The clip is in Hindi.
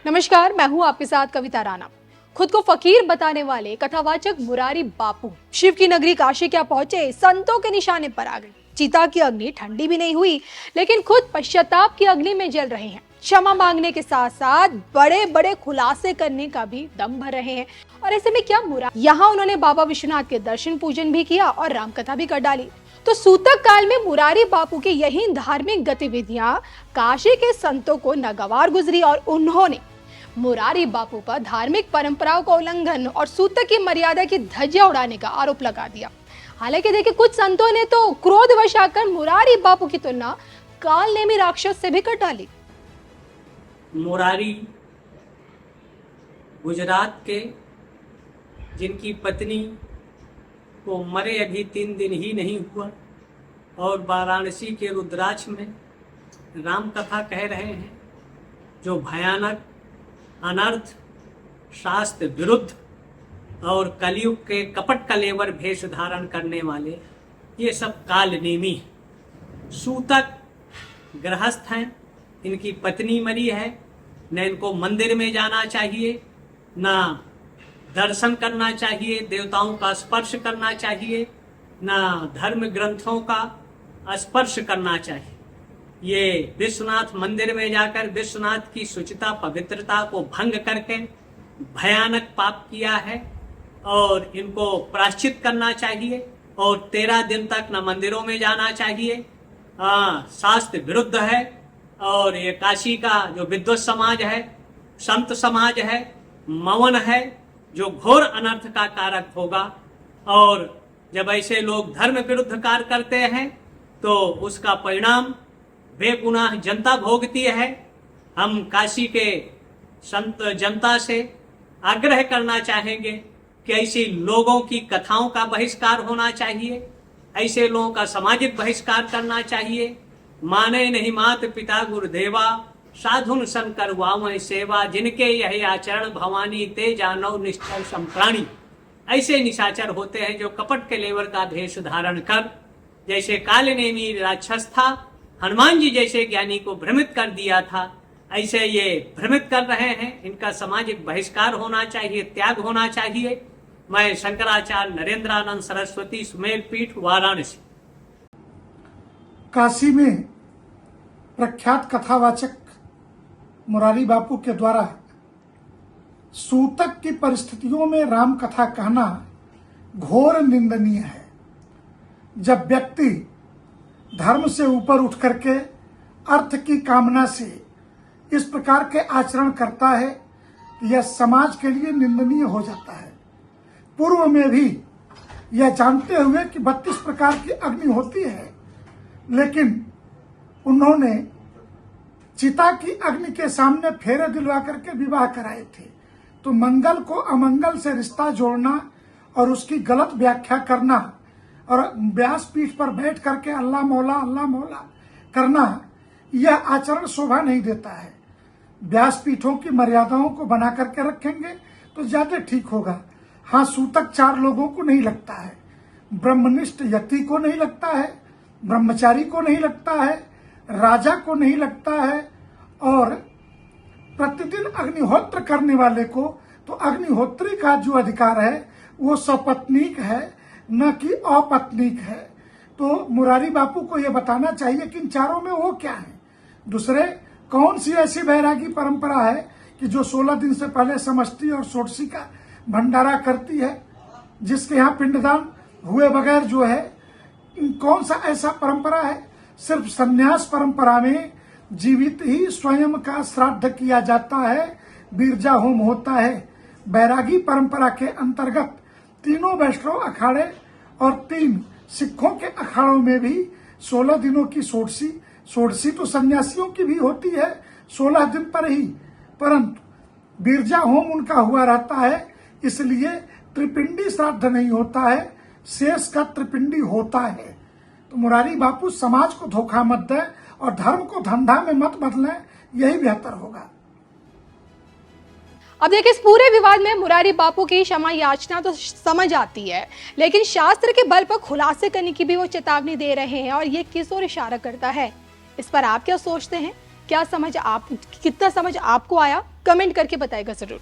नमस्कार, मैं हूँ आपके साथ कविता राणा। खुद को फकीर बताने वाले कथावाचक मुरारी बापू शिव की नगरी काशी क्या पहुंचे, संतों के निशाने पर आ गए। चिता की अग्नि ठंडी भी नहीं हुई, लेकिन खुद पश्चाताप की अग्नि में जल रहे हैं। क्षमा मांगने के साथ साथ बड़े बड़े खुलासे करने का भी दम भर रहे हैं। और ऐसे में क्या मुरारी, यहाँ उन्होंने बाबा विश्वनाथ के दर्शन पूजन भी किया और रामकथा भी कर डाली। तो सूतक काल में मुरारी बापू की यही धार्मिक गतिविधियां काशी के संतों को नागवार गुजरी और उन्होंने मुरारी बापू पर धार्मिक परंपराओं का उल्लंघन और सूतक की मर्यादा की धज्जियां उड़ाने का आरोप लगा दिया। हालांकि देखिए, कुछ संतों ने तो क्रोधवश आकर मुरारी बापू की तुलना काल नेमी राक्षस से भी कर डाली। मुरारी गुजरात के, जिनकी पत्नी को मरे अभी 3 दिन ही नहीं हुआ और वाराणसी के रुद्राक्ष में राम कथा कह रहे हैं, जो भयानक, अनर्थ, शास्त्र विरुद्ध और कलयुग के कपट कलेवर भेष धारण करने वाले, ये सब कालनेमी हैं। सूतक गृहस्थ हैं, इनकी पत्नी मरी है, न इनको मंदिर में जाना चाहिए, न दर्शन करना चाहिए, देवताओं का स्पर्श करना चाहिए, न धर्म ग्रंथों का स्पर्श करना चाहिए। ये विश्वनाथ मंदिर में जाकर विश्वनाथ की शुचिता, पवित्रता को भंग करके भयानक पाप किया है और इनको प्रायश्चित करना चाहिए और 13 दिन तक न मंदिरों में जाना चाहिए। शास्त्र विरुद्ध है और ये काशी का जो विद्वत समाज है, संत समाज है, मौन है, जो घोर अनर्थ का कारक होगा। और जब ऐसे लोग धर्म विरुद्ध कार्य करते हैं तो उसका परिणाम बेगुनाह जनता भोगती है। हम काशी के संत जनता से आग्रह करना चाहेंगे कि ऐसे लोगों की कथाओं का बहिष्कार होना चाहिए, ऐसे लोगों का सामाजिक बहिष्कार करना चाहिए। माने नहीं मात पिता गुरुदेवा, साधुन सन करवावै सेवा, जिनके यही आचरण भवानी ते जानव निश्चल संप्राणी। ऐसे निशाचर होते हैं जो कपट के लेवर का भेष धारण कर, जैसे कालनेमी राक्षस था, हनुमान जी जैसे ज्ञानी को भ्रमित कर दिया था, ऐसे ये भ्रमित कर रहे हैं। इनका सामाजिक बहिष्कार होना चाहिए, त्याग होना चाहिए। मैं शंकराचार्य नरेंद्रानंद सरस्वती, सुमेर पीठ, वाराणसी। काशी में प्रख्यात कथावाचक मुरारी बापू के द्वारा सूतक की परिस्थितियों में राम कथा कहना घोर निंदनीय है। जब व्यक्ति धर्म से ऊपर उठ करके अर्थ की कामना से इस प्रकार के आचरण करता है, यह समाज के लिए निंदनीय हो जाता है। पूर्व में भी यह जानते हुए कि 32 प्रकार की अग्नि होती है, लेकिन उन्होंने चिता की अग्नि के सामने फेरे दिलवा करके विवाह कराए थे। तो मंगल को अमंगल से रिश्ता जोड़ना और उसकी गलत व्याख्या करना और व्यासपीठ पर बैठ करके अल्लाह मौला करना, यह आचरण शोभा नहीं देता है। व्यासपीठों की मर्यादाओं को बना करके रखेंगे तो ज्यादा ठीक होगा। हाँ, सूतक 4 लोगों को नहीं लगता है, ब्रह्मनिष्ठ यति को नहीं लगता है, ब्रह्मचारी को नहीं लगता है, राजा को नहीं लगता है, और प्रतिदिन अग्निहोत्र करने वाले को तो अग्निहोत्री का जो अधिकार है वो सपत्नीक है, न कि अपत्नीक है। तो मुरारी बापू को यह बताना चाहिए कि इन चारों में वो क्या है। दूसरे, कौन सी ऐसी बैरागी परंपरा है कि जो 16 दिन से पहले समष्टि और षोडशी का भंडारा करती है, जिसके यहाँ पिंडदान हुए बगैर जो है, कौन सा ऐसा परंपरा है। सिर्फ संन्यास परंपरा में जीवित ही स्वयं का श्राद्ध किया जाता है, बीरजा होम होता है। बैरागी परंपरा के अंतर्गत तीनों वैष्णव अखाड़े और 3 सिखों के अखाड़ों में भी 16 दिनों की षोडशी तो सन्यासियों की भी होती है 16 दिन पर ही, परंतु बीरजा होम उनका हुआ रहता है, इसलिए त्रिपिंडी श्राद्ध नहीं होता है, शेष का त्रिपिंडी होता है। तो मुरारी बापू समाज को धोखा मत दे और धर्म को धंधा में मत बदले, यही बेहतर होगा। अब देखिए, इस पूरे विवाद में मुरारी बापू की क्षमा याचना तो समझ आती है, लेकिन शास्त्र के बल पर खुलासे करने की भी वो चेतावनी दे रहे हैं। और ये किस ओर इशारा करता है, इस पर आप क्या सोचते हैं? क्या समझ आप कितना समझ आपको आया, कमेंट करके बताएगा जरूर।